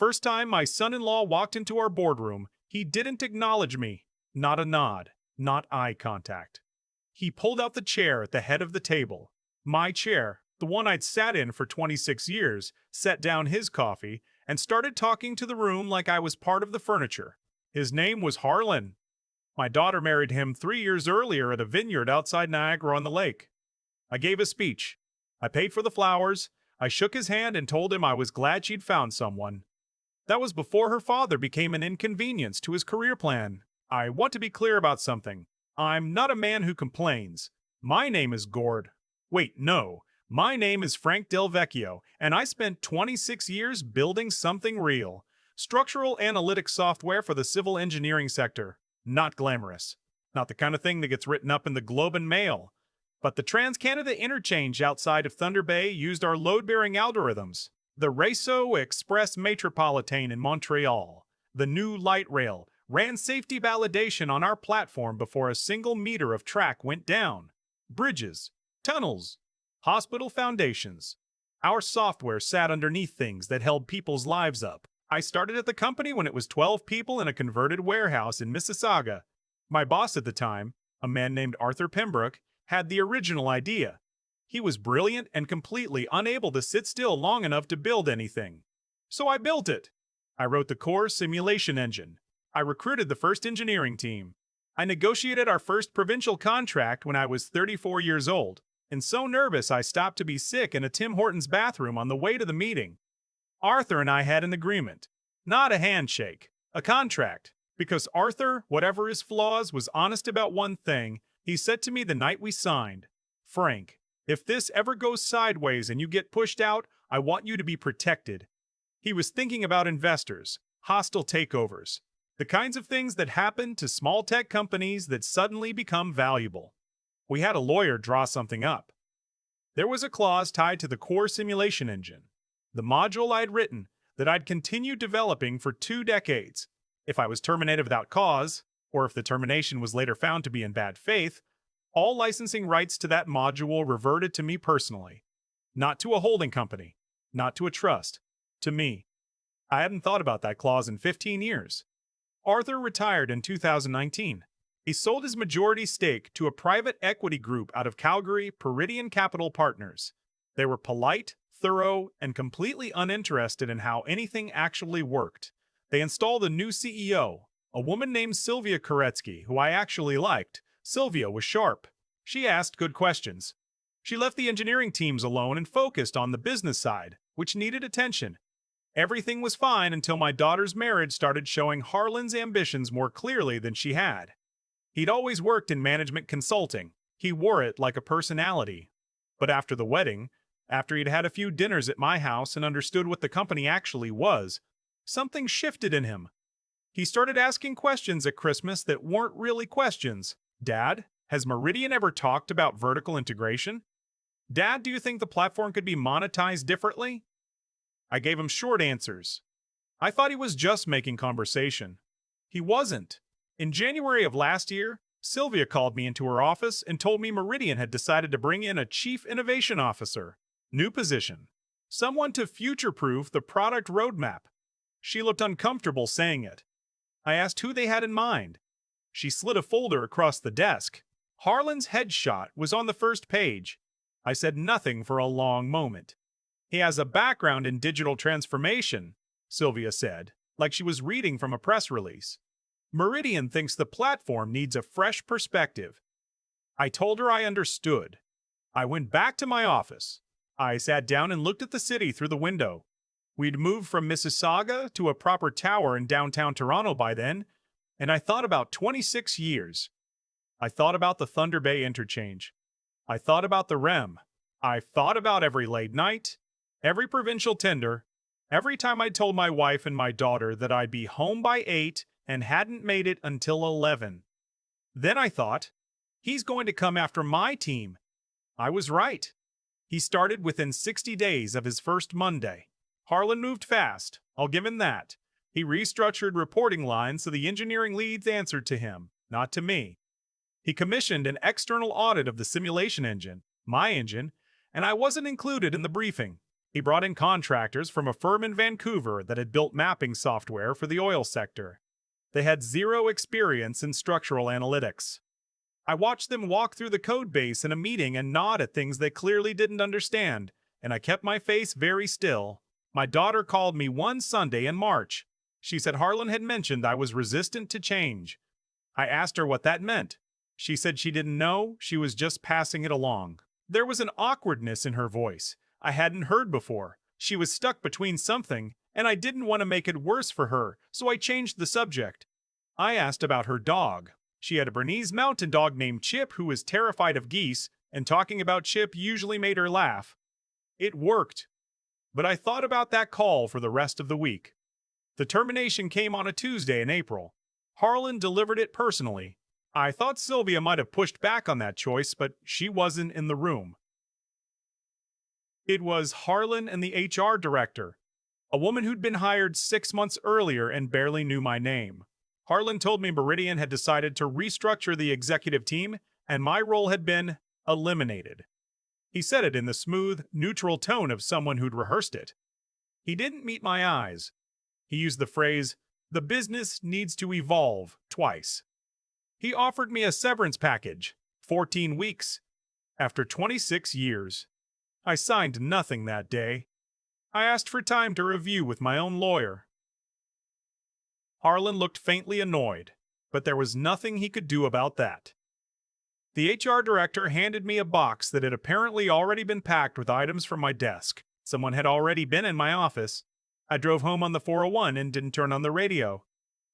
first time my son-in-law walked into our boardroom, he didn't acknowledge me. Not a nod, not eye contact. He pulled out the chair at the head of the table. My chair, the one I'd sat in for 26 years, set down his coffee, and started talking to the room like I was part of the furniture. His name was Harlan. My daughter married him 3 years earlier at a vineyard outside Niagara-on-the-Lake. I gave a speech. I paid for the flowers. I shook his hand and told him I was glad she'd found someone. That was before her father became an inconvenience to his career plan. I want to be clear about something. I'm not a man who complains. My name is Gord. Wait, no. My name is Frank Delvecchio, and I spent 26 years building something real. Structural analytics software for the civil engineering sector. Not glamorous. Not the kind of thing that gets written up in the Globe and Mail. But the Trans-Canada Interchange outside of Thunder Bay used our load-bearing algorithms. The Réseau Express Métropolitain in Montreal, the new light rail, ran safety validation on our platform before a single meter of track went down. Bridges, tunnels, hospital foundations. Our software sat underneath things that held people's lives up. I started at the company when it was 12 people in a converted warehouse in Mississauga. My boss at the time, a man named Arthur Pembroke, had the original idea. He was brilliant and completely unable to sit still long enough to build anything. So I built it. I wrote the core simulation engine. I recruited the first engineering team. I negotiated our first provincial contract when I was 34 years old, and so nervous I stopped to be sick in a Tim Hortons bathroom on the way to the meeting. Arthur and I had an agreement. Not a handshake, a contract. Because Arthur, whatever his flaws, was honest about one thing. He said to me the night we signed, "Frank, if this ever goes sideways and you get pushed out, I want you to be protected." He was thinking about investors, hostile takeovers, the kinds of things that happen to small tech companies that suddenly become valuable. We had a lawyer draw something up. There was a clause tied to the core simulation engine, the module I'd written, that I'd continued developing for 2 decades. If I was terminated without cause, or if the termination was later found to be in bad faith, all licensing rights to that module reverted to me personally. Not to a holding company, not to a trust, to me. I hadn't thought about that clause in 15 years. Arthur retired in 2019. He sold his majority stake to a private equity group out of Calgary, Peridian Capital Partners. They were polite, thorough, and completely uninterested in how anything actually worked. They installed a new CEO, a woman named Sylvia Koretsky, who I actually liked. Sylvia was sharp. She asked good questions. She left the engineering teams alone and focused on the business side, which needed attention. Everything was fine until my daughter's marriage started showing Harlan's ambitions more clearly than she had. He'd always worked in management consulting. He wore it like a personality. But after the wedding, after he'd had a few dinners at my house and understood what the company actually was, something shifted in him. He started asking questions at Christmas that weren't really questions. "Dad, has Meridian ever talked about vertical integration? Dad, do you think the platform could be monetized differently?" I gave him short answers. I thought he was just making conversation. He wasn't. In January of last year, Sylvia called me into her office and told me Meridian had decided to bring in a Chief Innovation Officer. New position. Someone to future-proof the product roadmap. She looked uncomfortable saying it. I asked who they had in mind. She slid a folder across the desk. Harlan's headshot was on the first page. I said nothing for a long moment. "He has a background in digital transformation," Sylvia said, like she was reading from a press release. "Meridian thinks the platform needs a fresh perspective." I told her I understood. I went back to my office. I sat down and looked at the city through the window. We'd moved from Mississauga to a proper tower in downtown Toronto by then, and I thought about 26 years. I thought about the Thunder Bay interchange. I thought about the REM. I thought about every late night, every provincial tender, every time I told my wife and my daughter that I'd be home by 8 and hadn't made it until 11. Then I thought, he's going to come after my team. I was right. He started within 60 days of his first Monday. Harlan moved fast, I'll give him that. He restructured reporting lines so the engineering leads answered to him, not to me. He commissioned an external audit of the simulation engine, my engine, and I wasn't included in the briefing. He brought in contractors from a firm in Vancouver that had built mapping software for the oil sector. They had zero experience in structural analytics. I watched them walk through the code base in a meeting and nod at things they clearly didn't understand, and I kept my face very still. My daughter called me one Sunday in March. She said Harlan had mentioned I was resistant to change. I asked her what that meant. She said she didn't know, she was just passing it along. There was an awkwardness in her voice I hadn't heard before. She was stuck between something, and I didn't want to make it worse for her, so I changed the subject. I asked about her dog. She had a Bernese mountain dog named Chip who was terrified of geese, and talking about Chip usually made her laugh. It worked. But I thought about that call for the rest of the week. The termination came on a Tuesday in April. Harlan delivered it personally. I thought Sylvia might have pushed back on that choice, but she wasn't in the room. It was Harlan and the HR director, a woman who'd been hired 6 months earlier and barely knew my name. Harlan told me Meridian had decided to restructure the executive team, and my role had been eliminated. He said it in the smooth, neutral tone of someone who'd rehearsed it. He didn't meet my eyes. He used the phrase, "The business needs to evolve," twice. He offered me a severance package, 14 weeks. After 26 years. I signed nothing that day. I asked for time to review with my own lawyer. Harlan looked faintly annoyed, but there was nothing he could do about that. The HR director handed me a box that had apparently already been packed with items from my desk. Someone had already been in my office. I drove home on the 401 and didn't turn on the radio.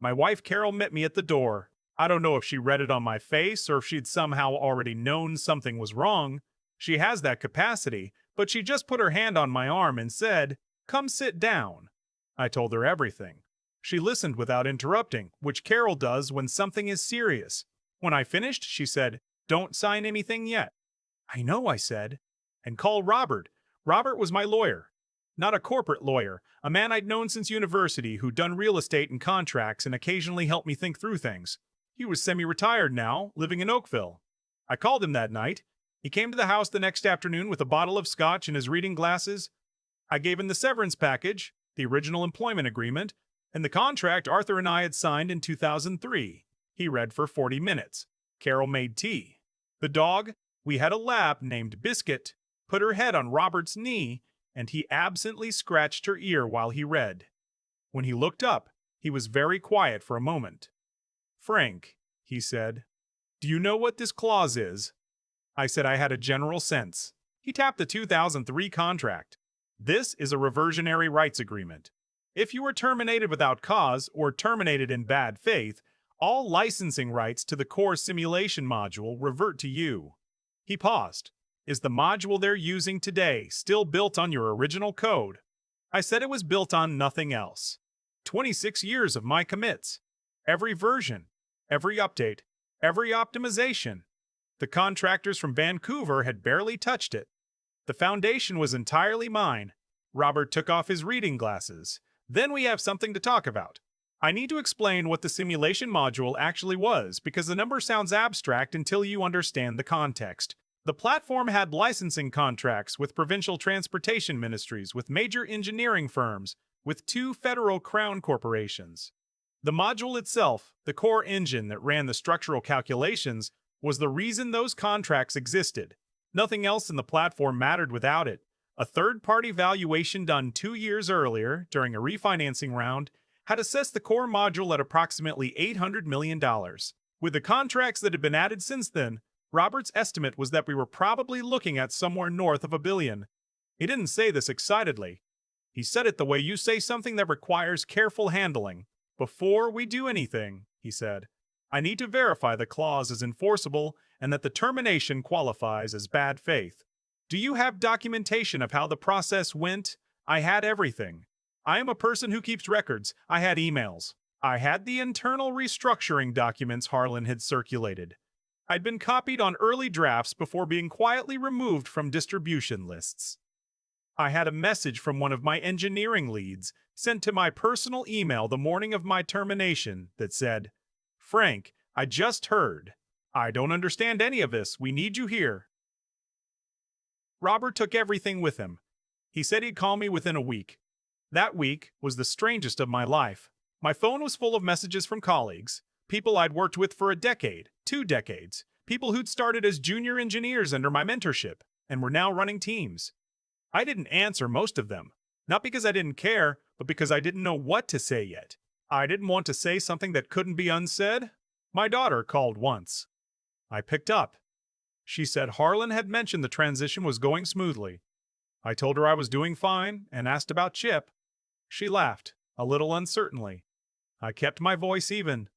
My wife Carol met me at the door. I don't know if she read it on my face or if she'd somehow already known something was wrong. She has that capacity, but she just put her hand on my arm and said, "Come sit down." I told her everything. She listened without interrupting, which Carol does when something is serious. When I finished, she said, "Don't sign anything yet." "I know," I said. "And call Robert." Robert was my lawyer. Not a corporate lawyer, a man I'd known since university who'd done real estate and contracts and occasionally helped me think through things. He was semi-retired now, living in Oakville. I called him that night. He came to the house the next afternoon with a bottle of scotch and his reading glasses. I gave him the severance package, the original employment agreement, and the contract Arthur and I had signed in 2003. He read for 40 minutes. Carol made tea. The dog, we had a lab named Biscuit, put her head on Robert's knee, and he absently scratched her ear while he read. When he looked up, he was very quiet for a moment. "Frank," he said, "do you know what this clause is?" I said I had a general sense. He tapped the 2003 contract. "This is a reversionary rights agreement. If you are terminated without cause or terminated in bad faith, all licensing rights to the core simulation module revert to you." He paused. "Is the module they're using today still built on your original code?" I said it was built on nothing else. 26 years of my commits. Every version, every update, every optimization. The contractors from Vancouver had barely touched it. The foundation was entirely mine. Robert took off his reading glasses. "Then we have something to talk about. I need to explain what the simulation module actually was because the number sounds abstract until you understand the context. The platform had licensing contracts with provincial transportation ministries, with major engineering firms, with 2 federal crown corporations. The module itself, the core engine that ran the structural calculations, was the reason those contracts existed. Nothing else in the platform mattered without it. A third-party valuation done 2 years earlier, during a refinancing round, had assessed the core module at approximately $800 million. With the contracts that had been added since then, Robert's estimate was that we were probably looking at somewhere north of $1 billion. He didn't say this excitedly. He said it the way you say something that requires careful handling. "Before we do anything," he said, "I need to verify the clause is enforceable and that the termination qualifies as bad faith. Do you have documentation of how the process went?" I had everything. I am a person who keeps records. I had emails. I had the internal restructuring documents Harlan had circulated. I'd been copied on early drafts before being quietly removed from distribution lists. I had a message from one of my engineering leads sent to my personal email the morning of my termination that said, "Frank, I just heard. I don't understand any of this. We need you here." Robert took everything with him. He said he'd call me within a week. That week was the strangest of my life. My phone was full of messages from colleagues, people I'd worked with for a decade, 2 decades, people who'd started as junior engineers under my mentorship and were now running teams. I didn't answer most of them, not because I didn't care, but because I didn't know what to say yet. I didn't want to say something that couldn't be unsaid. My daughter called once. I picked up. She said Harlan had mentioned the transition was going smoothly. I told her I was doing fine and asked about Chip. She laughed, a little uncertainly. I kept my voice even.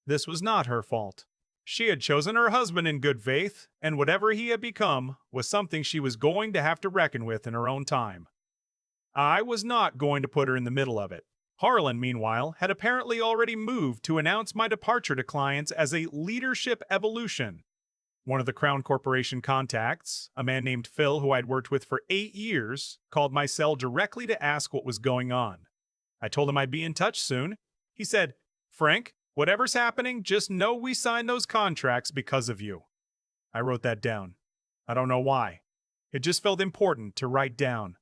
This was not her fault. She had chosen her husband in good faith, and whatever he had become was something she was going to have to reckon with in her own time. I was not going to put her in the middle of it. Harlan, meanwhile, had apparently already moved to announce my departure to clients as a leadership evolution. One of the Crown Corporation contacts, a man named Phil who I'd worked with for 8 years, called my cell directly to ask what was going on. I told him I'd be in touch soon. He said, "Frank, whatever's happening, just know we signed those contracts because of you." I wrote that down. I don't know why. It just felt important to write down.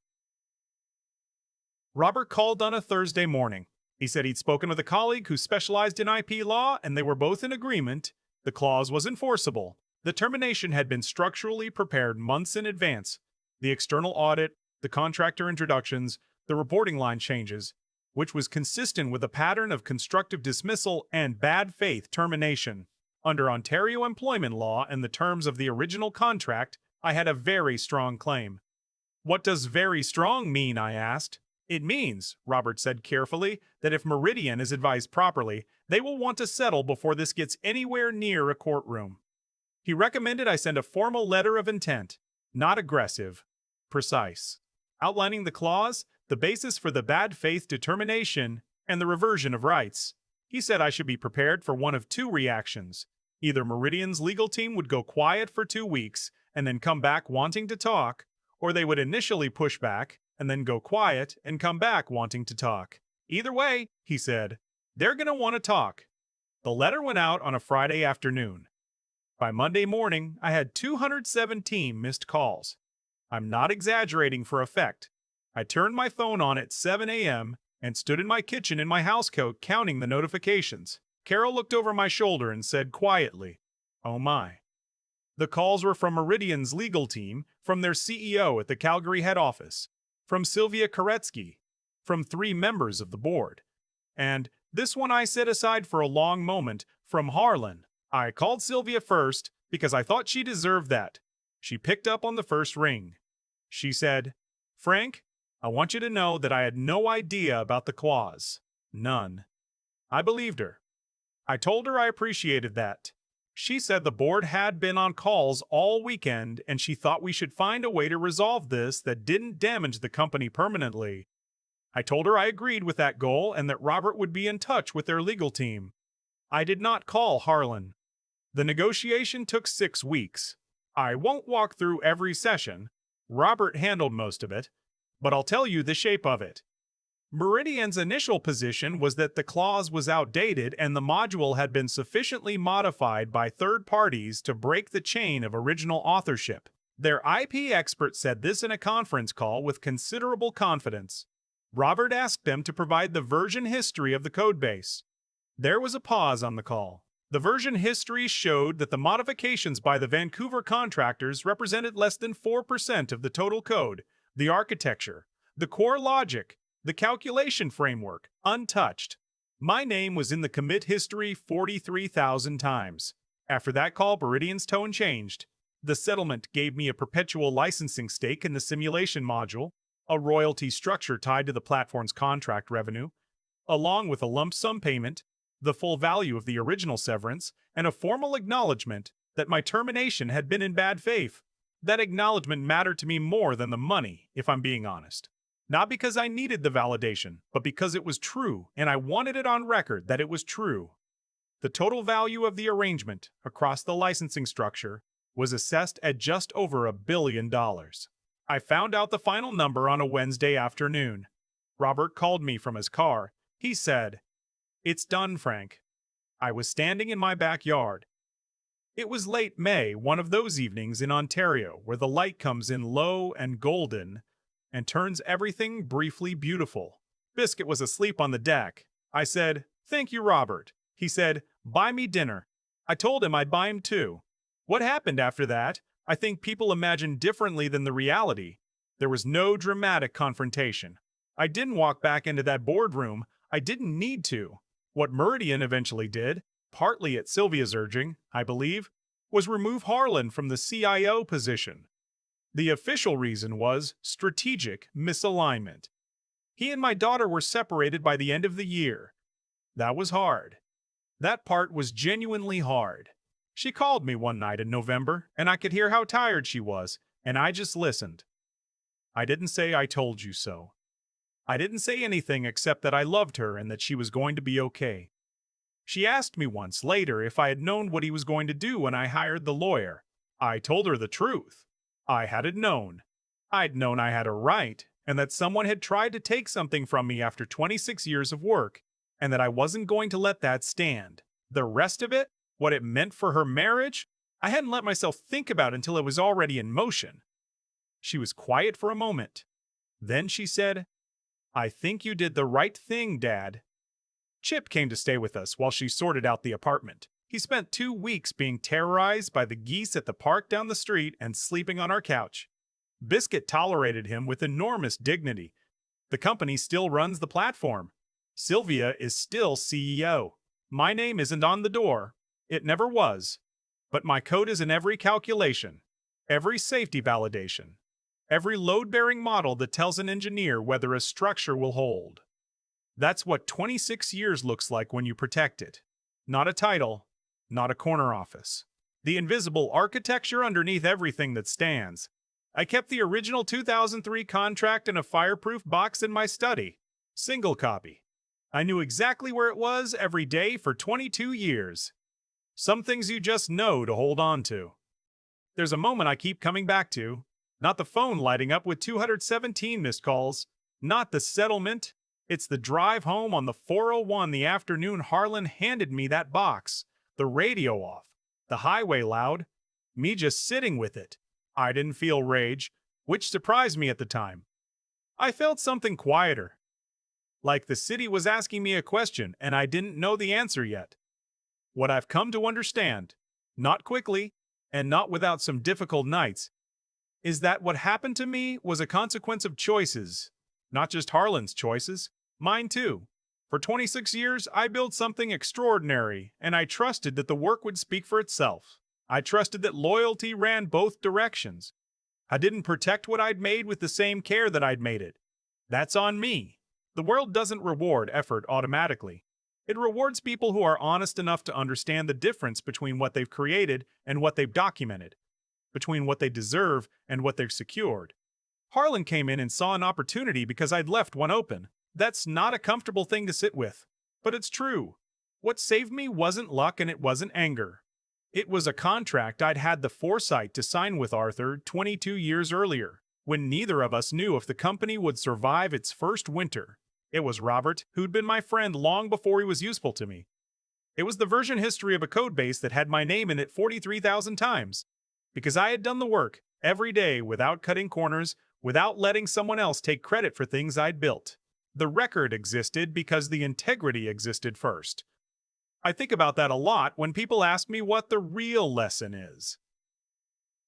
Robert called on a Thursday morning. He said he'd spoken with a colleague who specialized in IP law, and they were both in agreement. The clause was enforceable. The termination had been structurally prepared months in advance. The external audit, the contractor introductions, the reporting line changes, which was consistent with a pattern of constructive dismissal and bad faith termination. Under Ontario employment law and the terms of the original contract, I had a very strong claim. "What does very strong mean?" I asked. "It means," Robert said carefully, "that if Meridian is advised properly, they will want to settle before this gets anywhere near a courtroom." He recommended I send a formal letter of intent, not aggressive, precise, outlining the clause, the basis for the bad faith determination, and the reversion of rights. He said I should be prepared for one of two reactions. Either Meridian's legal team would go quiet for 2 weeks and then come back wanting to talk, or they would initially push back and then go quiet and come back wanting to talk. Either way, he said, they're going to want to talk. The letter went out on a Friday afternoon. By Monday morning, I had 217 missed calls. I'm not exaggerating for effect. I turned my phone on at 7 a.m. and stood in my kitchen in my housecoat counting the notifications. Carol looked over my shoulder and said quietly, "Oh my." The calls were from Meridian's legal team, from their CEO at the Calgary head office, from Sylvia Koretsky, from 3 members of the board, and, this one I set aside for a long moment, from Harlan. I called Sylvia first because I thought she deserved that. She picked up on the first ring. She said, "Frank, I want you to know that I had no idea about the clause. None." I believed her. I told her I appreciated that. She said the board had been on calls all weekend and she thought we should find a way to resolve this that didn't damage the company permanently. I told her I agreed with that goal and that Robert would be in touch with their legal team. I did not call Harlan. The negotiation took 6 weeks. I won't walk through every session. Robert handled most of it, but I'll tell you the shape of it. Meridian's initial position was that the clause was outdated and the module had been sufficiently modified by third parties to break the chain of original authorship. Their IP expert said this in a conference call with considerable confidence. Robert asked them to provide the version history of the codebase. There was a pause on the call. The version history showed that the modifications by the Vancouver contractors represented less than 4% of the total code, the architecture, the core logic, the calculation framework, untouched. My name was in the commit history 43,000 times. After that call, Meridian's tone changed. The settlement gave me a perpetual licensing stake in the simulation module, a royalty structure tied to the platform's contract revenue, along with a lump sum payment, the full value of the original severance, and a formal acknowledgement that my termination had been in bad faith. That acknowledgement mattered to me more than the money, if I'm being honest. Not because I needed the validation, but because it was true, and I wanted it on record that it was true. The total value of the arrangement across the licensing structure was assessed at just over $1 billion. I found out the final number on a Wednesday afternoon. Robert called me from his car. He said, "It's done, Frank." I was standing in my backyard. It was late May, one of those evenings in Ontario where the light comes in low and golden, and turns everything briefly beautiful. Biscuit was asleep on the deck. I said, "Thank you, Robert." He said, "Buy me dinner." I told him I'd buy him too. What happened after that, I think people imagine differently than the reality. There was no dramatic confrontation. I didn't walk back into that boardroom. I didn't need to. What Meridian eventually did, partly at Sylvia's urging, I believe, was remove Harlan from the CIO position. The official reason was strategic misalignment. He and my daughter were separated by the end of the year. That was hard. That part was genuinely hard. She called me one night in November, and I could hear how tired she was, and I just listened. I didn't say I told you so. I didn't say anything except that I loved her and that she was going to be okay. She asked me once later if I had known what he was going to do when I hired the lawyer. I told her the truth. I hadn't known. I'd known I had a right, and that someone had tried to take something from me after 26 years of work, and that I wasn't going to let that stand. The rest of it, what it meant for her marriage, I hadn't let myself think about until it was already in motion. She was quiet for a moment. Then she said, "I think you did the right thing, Dad." Chip came to stay with us while she sorted out the apartment. He spent 2 weeks being terrorized by the geese at the park down the street and sleeping on our couch. Biscuit tolerated him with enormous dignity. The company still runs the platform. Sylvia is still CEO. My name isn't on the door. It never was. But my code is in every calculation, every safety validation, every load-bearing model that tells an engineer whether a structure will hold. That's what 26 years looks like when you protect it. Not a title, not a corner office. The invisible architecture underneath everything that stands. I kept the original 2003 contract in a fireproof box in my study. Single copy. I knew exactly where it was every day for 22 years. Some things you just know to hold on to. There's a moment I keep coming back to. Not the phone lighting up with 217 missed calls. Not the settlement. It's the drive home on the 401 the afternoon Harlan handed me that box. The radio off. The highway loud. Me just sitting with it. I didn't feel rage, which surprised me at the time. I felt something quieter. Like the city was asking me a question and I didn't know the answer yet. What I've come to understand, not quickly, and not without some difficult nights, is that what happened to me was a consequence of choices. Not just Harlan's choices, mine too. For 26 years, I built something extraordinary, and I trusted that the work would speak for itself. I trusted that loyalty ran both directions. I didn't protect what I'd made with the same care that I'd made it. That's on me. The world doesn't reward effort automatically. It rewards people who are honest enough to understand the difference between what they've created and what they've documented, between what they deserve and what they've secured. Harlan came in and saw an opportunity because I'd left one open. That's not a comfortable thing to sit with, but it's true. What saved me wasn't luck and it wasn't anger. It was a contract I'd had the foresight to sign with Arthur 22 years earlier, when neither of us knew if the company would survive its first winter. It was Robert, who'd been my friend long before he was useful to me. It was the version history of a codebase that had my name in it 43,000 times. Because I had done the work, every day, without cutting corners, without letting someone else take credit for things I'd built. The record existed because the integrity existed first. I think about that a lot when people ask me what the real lesson is.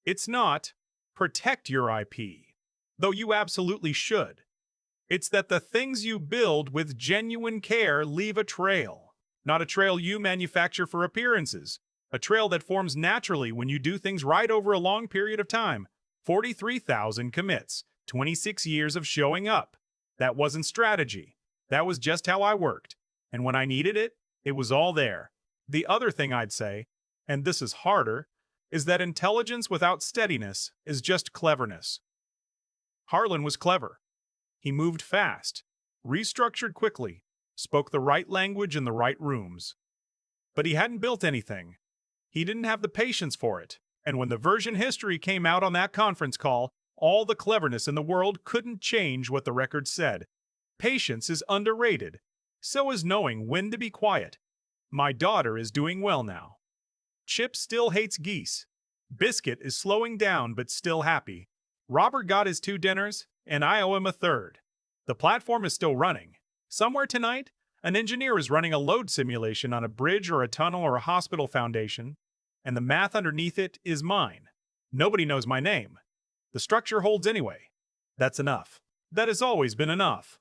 It's not, protect your IP, though you absolutely should. It's that the things you build with genuine care leave a trail. Not a trail you manufacture for appearances. A trail that forms naturally when you do things right over a long period of time. 43,000 commits, 26 years of showing up. That wasn't strategy. That was just how I worked. And when I needed it, it was all there. The other thing I'd say, and this is harder, is that intelligence without steadiness is just cleverness. Harlan was clever. He moved fast, restructured quickly, spoke the right language in the right rooms. But he hadn't built anything. He didn't have the patience for it. And when the version history came out on that conference call, all the cleverness in the world couldn't change what the record said. Patience is underrated. So is knowing when to be quiet. My daughter is doing well now. Chip still hates geese. Biscuit is slowing down but still happy. Robert got his 2 dinners, and I owe him a third. The platform is still running. Somewhere tonight, an engineer is running a load simulation on a bridge or a tunnel or a hospital foundation, and the math underneath it is mine. Nobody knows my name. The structure holds anyway. That's enough. That has always been enough.